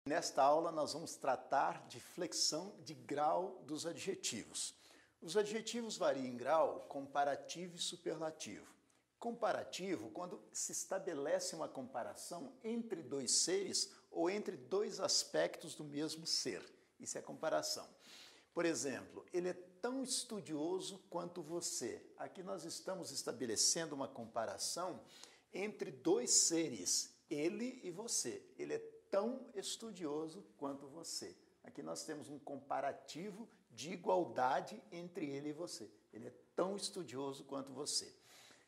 Nesta aula nós vamos tratar de flexão de grau dos adjetivos. Os adjetivos variam em grau comparativo e superlativo. Comparativo, quando se estabelece uma comparação entre dois seres ou entre dois aspectos do mesmo ser. Isso é comparação. Por exemplo, ele é tão estudioso quanto você. Aqui nós estamos estabelecendo uma comparação entre dois seres, ele e você. Ele é tão estudioso quanto você. Aqui nós temos um comparativo de igualdade entre ele e você. Ele é tão estudioso quanto você.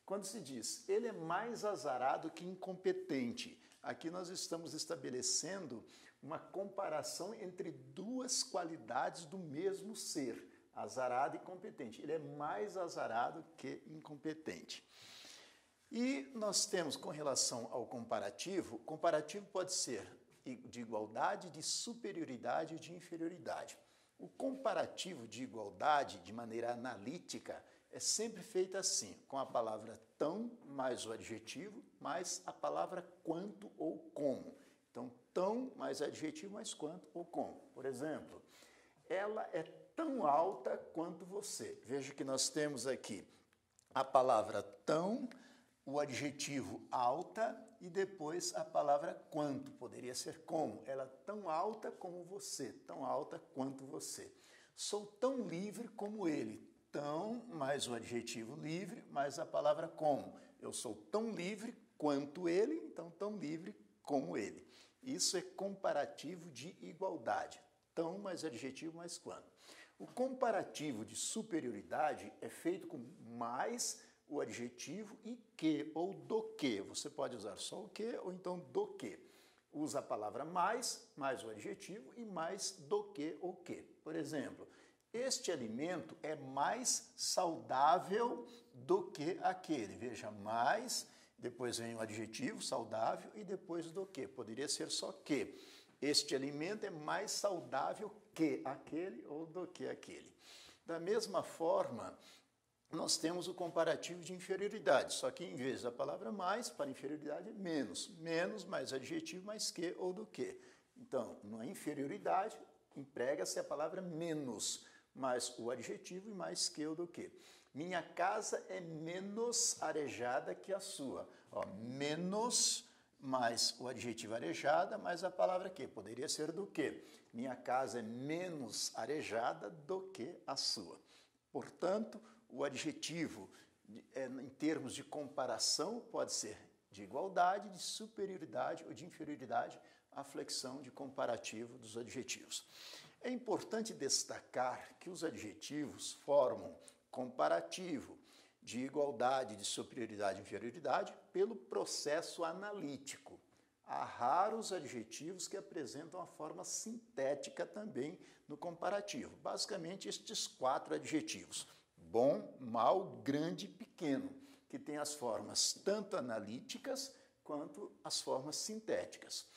Quando se diz, ele é mais azarado que incompetente, aqui nós estamos estabelecendo uma comparação entre duas qualidades do mesmo ser, azarado e competente. Ele é mais azarado que incompetente. E nós temos, com relação ao comparativo pode ser de igualdade, de superioridade e de inferioridade. O comparativo de igualdade, de maneira analítica, é sempre feito assim, com a palavra tão mais o adjetivo, mais a palavra quanto ou como. Então, tão mais adjetivo, mais quanto ou como. Por exemplo, ela é tão alta quanto você. Veja que nós temos aqui a palavra tão, o adjetivo alta e depois a palavra quanto, poderia ser como. Ela é tão alta como você, tão alta quanto você. Sou tão livre como ele, tão mais o adjetivo livre, mais a palavra como. Eu sou tão livre quanto ele, então tão livre como ele. Isso é comparativo de igualdade, tão mais adjetivo mais quanto. O comparativo de superioridade é feito com mais o adjetivo e que ou do que. Você pode usar só o que ou então do que. Usa a palavra mais o adjetivo e mais do que ou que. Por exemplo, este alimento é mais saudável do que aquele. Veja, mais, depois vem o adjetivo saudável e depois do que. Poderia ser só que. Este alimento é mais saudável que aquele ou do que aquele. Da mesma forma, nós temos o comparativo de inferioridade, só que em vez da palavra mais, para inferioridade é menos. Menos mais adjetivo mais que ou do que. Então, na inferioridade, emprega-se a palavra menos, mais o adjetivo e mais que ou do que. Minha casa é menos arejada que a sua. Ó, menos mais o adjetivo arejada, mais a palavra que. Poderia ser do que. Minha casa é menos arejada do que a sua. Portanto, o adjetivo, em termos de comparação, pode ser de igualdade, de superioridade ou de inferioridade, a flexão de comparativo dos adjetivos. É importante destacar que os adjetivos formam comparativo de igualdade, de superioridade e inferioridade pelo processo analítico. Há raros adjetivos que apresentam a forma sintética também no comparativo. Basicamente, estes 4 adjetivos: bom, mal, grande e pequeno, que têm as formas tanto analíticas quanto as formas sintéticas.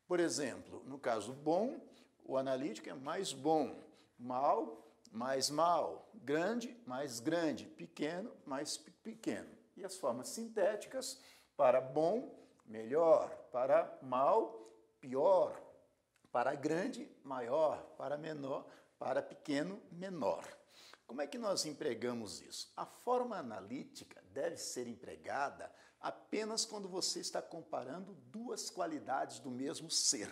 Por exemplo, no caso bom, o analítico é mais bom, mal, mais mal, grande, mais grande, pequeno, mais pequeno. E as formas sintéticas, para bom, melhor, para mal, pior, para grande, maior, para menor, para pequeno, menor. Como é que nós empregamos isso? A forma analítica deve ser empregada apenas quando você está comparando duas qualidades do mesmo ser.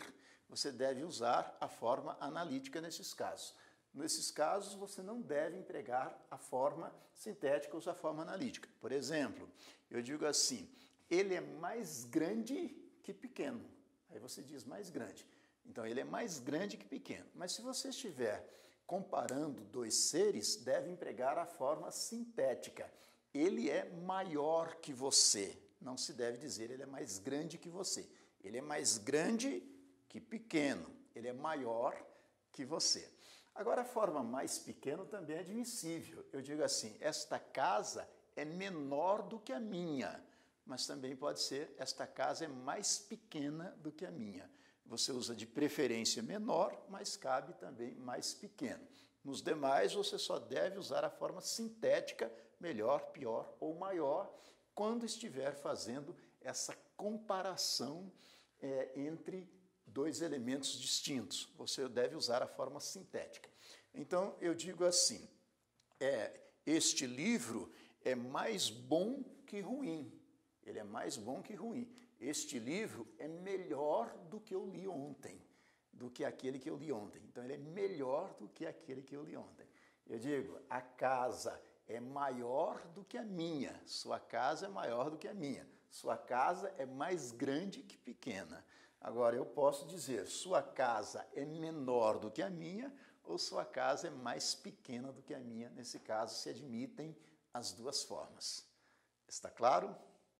Você deve usar a forma analítica nesses casos. Nesses casos, você não deve empregar a forma sintética ou a forma analítica. Por exemplo, eu digo assim, ele é mais grande que pequeno. Aí você diz mais grande. Então, ele é mais grande que pequeno. Mas se você estiver comparando dois seres, deve empregar a forma sintética. Ele é maior que você. Não se deve dizer ele é mais grande que você. Ele é mais grande que pequeno. Ele é maior que você. Agora, a forma mais pequeno também é admissível. Eu digo assim, esta casa é menor do que a minha, mas também pode ser, esta casa é mais pequena do que a minha. Você usa de preferência menor, mas cabe também mais pequeno. Nos demais, você só deve usar a forma sintética, melhor, pior ou maior, quando estiver fazendo essa comparação entre dois elementos distintos. Você deve usar a forma sintética. Então, eu digo assim, este livro é mais bom que ruim. Ele é mais bom que ruim. Este livro é melhor do que eu li ontem, do que aquele que eu li ontem. Então, ele é melhor do que aquele que eu li ontem. Eu digo, a casa é maior do que a minha. Sua casa é maior do que a minha. Sua casa é mais grande que pequena. Agora, eu posso dizer, sua casa é menor do que a minha ou sua casa é mais pequena do que a minha. Nesse caso, se admitem as duas formas. Está claro?